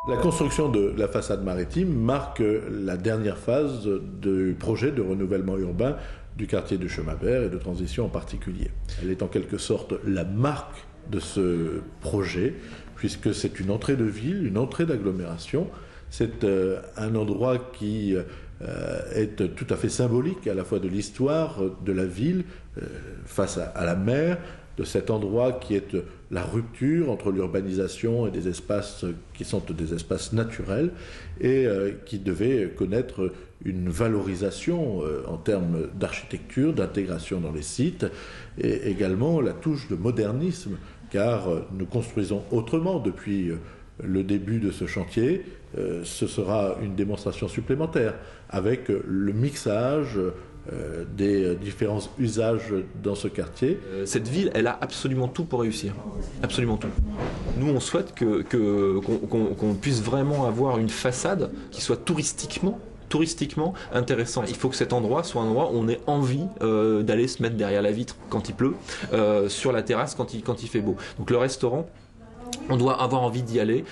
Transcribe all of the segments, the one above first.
La construction de la façade maritime marque la dernière phase du projet de renouvellement urbain du quartier de Chemin Vert et de Transition en particulier. Elle est en quelque sorte la marque de ce projet, puisque c'est une entrée de ville, une entrée d'agglomération. C'est un endroit qui est tout à fait symbolique à la fois de l'histoire de la ville face à la mer, de cet endroit qui est la rupture entre l'urbanisation et des espaces qui sont des espaces naturels et qui devait connaître une valorisation en termes d'architecture, d'intégration dans les sites et également la touche de modernisme car nous construisons autrement depuis le début de ce chantier. Ce sera une démonstration supplémentaire avec le mixage des différents usages dans ce quartier. Cette ville, elle a absolument tout pour réussir. Absolument tout. Nous, on souhaite qu'on puisse vraiment avoir une façade qui soit touristiquement intéressant. Il faut que cet endroit soit un endroit où on ait envie d'aller se mettre derrière la vitre quand il pleut, sur la terrasse quand il fait beau. Donc le restaurant, on doit avoir envie d'y aller.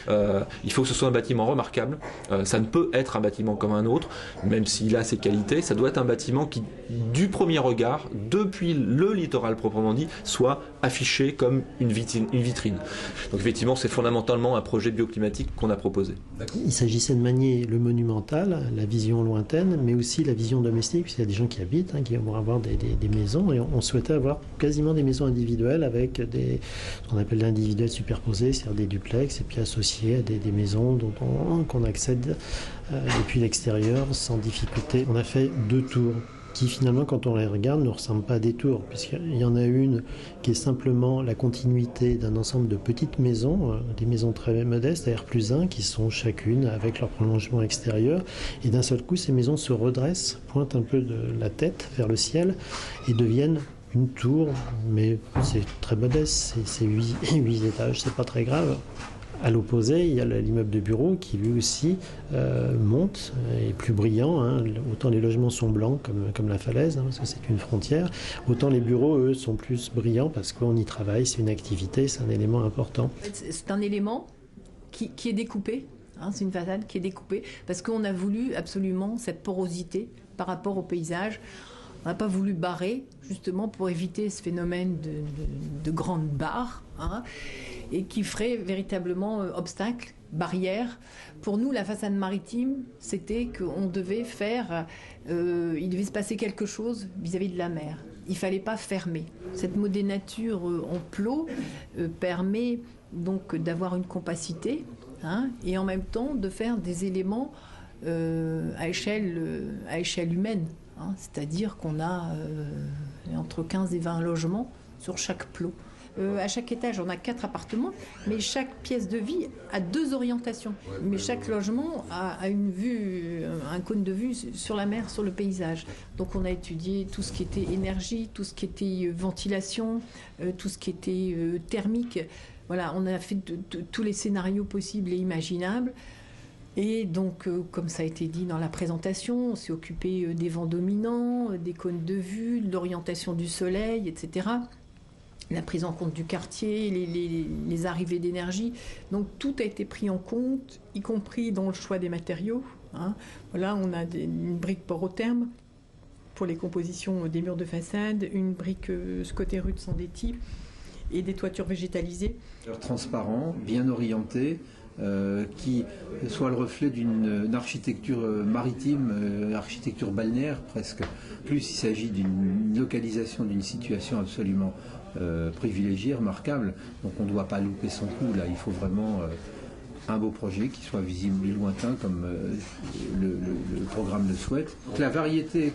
Il faut que ce soit un bâtiment remarquable. Ça ne peut être un bâtiment comme un autre, même s'il a ses qualités. Ça doit être un bâtiment qui, du premier regard, depuis le littoral proprement dit, soit affiché comme une vitrine. Donc effectivement, c'est fondamentalement un projet bioclimatique qu'on a proposé. Il s'agissait de manier le monumental, la vision lointaine, mais aussi la vision domestique, puisqu'il y a des gens qui habitent, qui vont avoir des maisons, et on souhaitait avoir quasiment des maisons individuelles avec ce qu'on appelle l'individuel superposé, c'est-à-dire des duplex, et puis associés à des maisons qu'on accède depuis l'extérieur sans difficulté. On a fait 2 tours qui finalement, quand on les regarde, ne ressemblent pas à des tours, puisqu'il y en a une qui est simplement la continuité d'un ensemble de petites maisons, des maisons très modestes, à R+1, qui sont chacune avec leur prolongement extérieur, et d'un seul coup, ces maisons se redressent, pointent un peu de la tête vers le ciel, et deviennent une tour, mais c'est très modeste, c'est 8 étages, c'est pas très grave. À l'opposé, il y a l'immeuble de bureau qui lui aussi monte, est plus brillant. Autant les logements sont blancs comme la falaise, parce que c'est une frontière. Autant les bureaux, eux, sont plus brillants parce qu'on y travaille, c'est une activité, c'est un élément important. C'est un élément qui est découpé, c'est une façade qui est découpée, parce qu'on a voulu absolument cette porosité par rapport au paysage. On n'a pas voulu barrer, justement, pour éviter ce phénomène de grandes barres, et qui ferait véritablement obstacle, barrière. Pour nous, la façade maritime, c'était qu'on devait il devait se passer quelque chose vis-à-vis de la mer. Il ne fallait pas fermer. Cette modénature en plot permet donc d'avoir une compacité, et en même temps de faire des éléments à échelle humaine. C'est-à-dire qu'on a entre 15 et 20 logements sur chaque plot. À chaque étage, on a 4 appartements, mais chaque pièce de vie a 2 orientations. Mais chaque logement a une vue, un cône de vue sur la mer, sur le paysage. Donc on a étudié tout ce qui était énergie, tout ce qui était ventilation, tout ce qui était thermique. Voilà, on a fait tous les scénarios possibles et imaginables. Et donc, comme ça a été dit dans la présentation, on s'est occupé des vents dominants, des cônes de vue, de l'orientation du soleil, etc. La prise en compte du quartier, les arrivées d'énergie. Donc tout a été pris en compte, y compris dans le choix des matériaux. Voilà, on a une brique porotherme pour les compositions des murs de façade, une brique Scotérud sans déti et des toitures végétalisées. Transparent, bien orienté. Qui soit le reflet d'une architecture maritime, architecture balnéaire presque. Plus il s'agit d'une localisation d'une situation absolument privilégiée, remarquable. Donc on ne doit pas louper son coup là, il faut vraiment un beau projet qui soit visible et lointain comme le programme le souhaite. Donc, la variété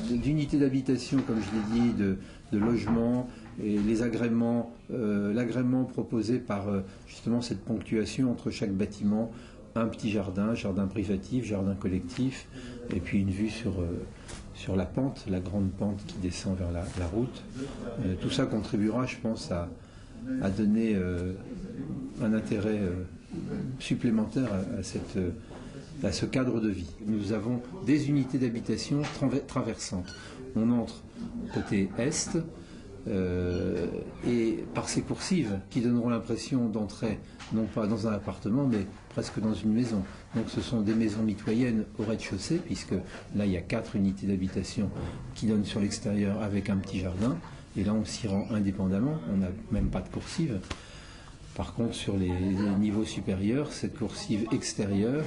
d'unités d'habitation, comme je l'ai dit, de logements, et les agréments, l'agrément proposé par justement cette ponctuation entre chaque bâtiment, un petit jardin privatif, jardin collectif, et puis une vue sur la pente, la grande pente qui descend vers la route. Tout ça contribuera, je pense, à donner un intérêt supplémentaire à ce cadre de vie. Nous avons des unités d'habitation traversantes. On entre côté est, et par ces coursives qui donneront l'impression d'entrer non pas dans un appartement mais presque dans une maison. Donc ce sont des maisons mitoyennes au rez-de-chaussée, puisque là il y a 4 unités d'habitation qui donnent sur l'extérieur avec un petit jardin, et là on s'y rend indépendamment, on n'a même pas de coursive. Par contre sur les niveaux supérieurs, cette coursive extérieure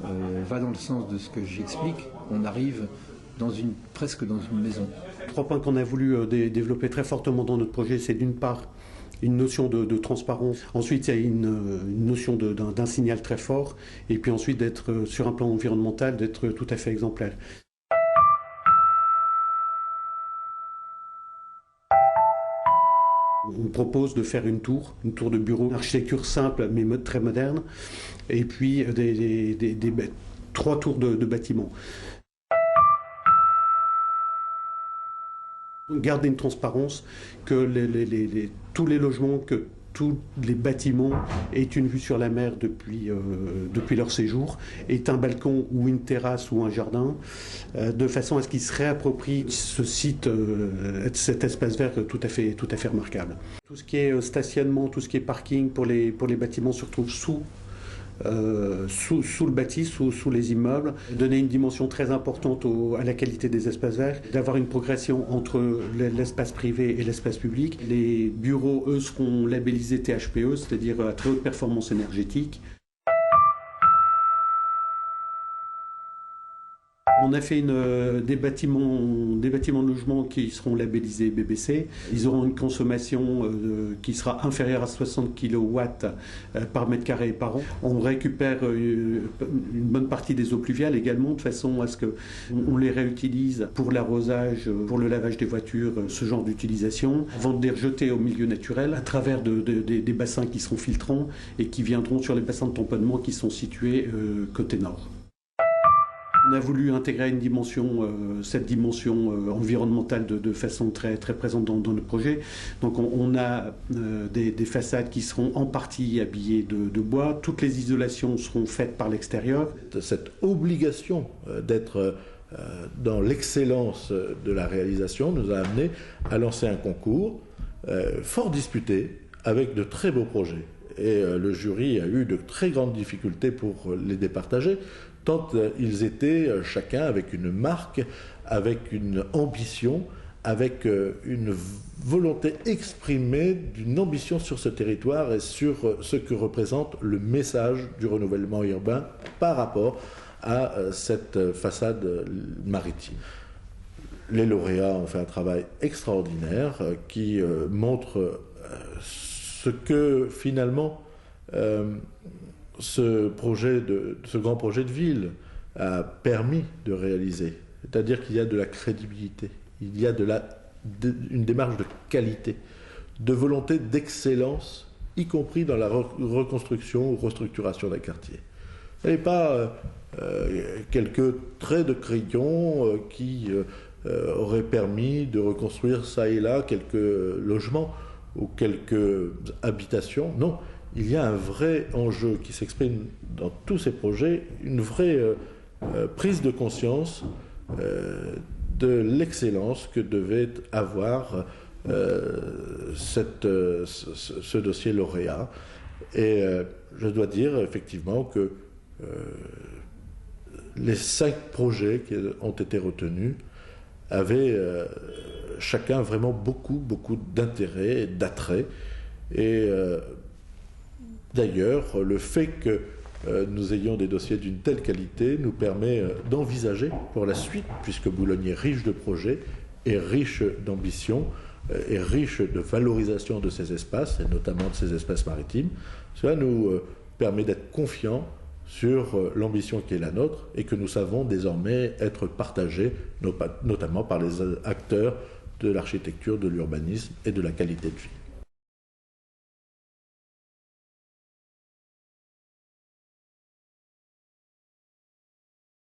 va dans le sens de ce que j'explique, on arrive presque dans une maison. 3 points qu'on a voulu développer très fortement dans notre projet, c'est d'une part une notion de transparence, ensuite il y a une notion d'un signal très fort, et puis ensuite d'être sur un plan environnemental, d'être tout à fait exemplaire. On propose de faire une tour de bureau, architecture simple mais très moderne, et puis 3 tours de bâtiments. Garder une transparence, que tous les logements, que tous les bâtiments aient une vue sur la mer depuis leur séjour, aient un balcon ou une terrasse ou un jardin, de façon à ce qu'ils se réapproprient ce site, cet espace vert tout à fait remarquable. Tout ce qui est stationnement, tout ce qui est parking pour les bâtiments se retrouve sous le bâti, sous les immeubles, donner une dimension très importante à la qualité des espaces verts, d'avoir une progression entre l'espace privé et l'espace public. Les bureaux, eux, seront labellisés THPE, c'est-à-dire à très haute performance énergétique. On a fait des bâtiments de logement qui seront labellisés BBC. Ils auront une consommation qui sera inférieure à 60 kW par mètre carré par an. On récupère une bonne partie des eaux pluviales également, de façon à ce qu'on les réutilise pour l'arrosage, pour le lavage des voitures, ce genre d'utilisation, avant de les rejeter au milieu naturel à travers des bassins qui seront filtrants et qui viendront sur les bassins de tamponnement qui sont situés côté nord. On a voulu intégrer cette dimension environnementale de façon très, très présente dans notre projet. Donc on a des façades qui seront en partie habillées de bois. Toutes les isolations seront faites par l'extérieur. Cette obligation d'être dans l'excellence de la réalisation nous a amené à lancer un concours fort disputé avec de très beaux projets. Et le jury a eu de très grandes difficultés pour les départager, tant ils étaient chacun avec une marque, avec une ambition, avec une volonté exprimée d'une ambition sur ce territoire et sur ce que représente le message du renouvellement urbain par rapport à cette façade maritime. Les lauréats ont fait un travail extraordinaire qui montre ce que finalement ce grand projet de ville a permis de réaliser. C'est-à-dire qu'il y a de la crédibilité, il y a une démarche de qualité, de volonté d'excellence, y compris dans la reconstruction ou restructuration d'un quartier. Ce n'est pas quelques traits de crayon qui auraient permis de reconstruire ça et là quelques logements ou quelques habitations. Non. Il y a un vrai enjeu qui s'exprime dans tous ces projets, une vraie prise de conscience de l'excellence que devait avoir ce dossier lauréat. Et je dois dire effectivement que les 5 projets qui ont été retenus avaient chacun vraiment beaucoup d'intérêt et d'attrait. Et d'ailleurs, le fait que nous ayons des dossiers d'une telle qualité nous permet d'envisager pour la suite, puisque Boulogne est riche de projets, est riche d'ambition, est riche de valorisation de ces espaces, et notamment de ces espaces maritimes. Cela nous permet d'être confiants sur l'ambition qui est la nôtre et que nous savons désormais être partagée, notamment par les acteurs de l'architecture, de l'urbanisme et de la qualité de vie.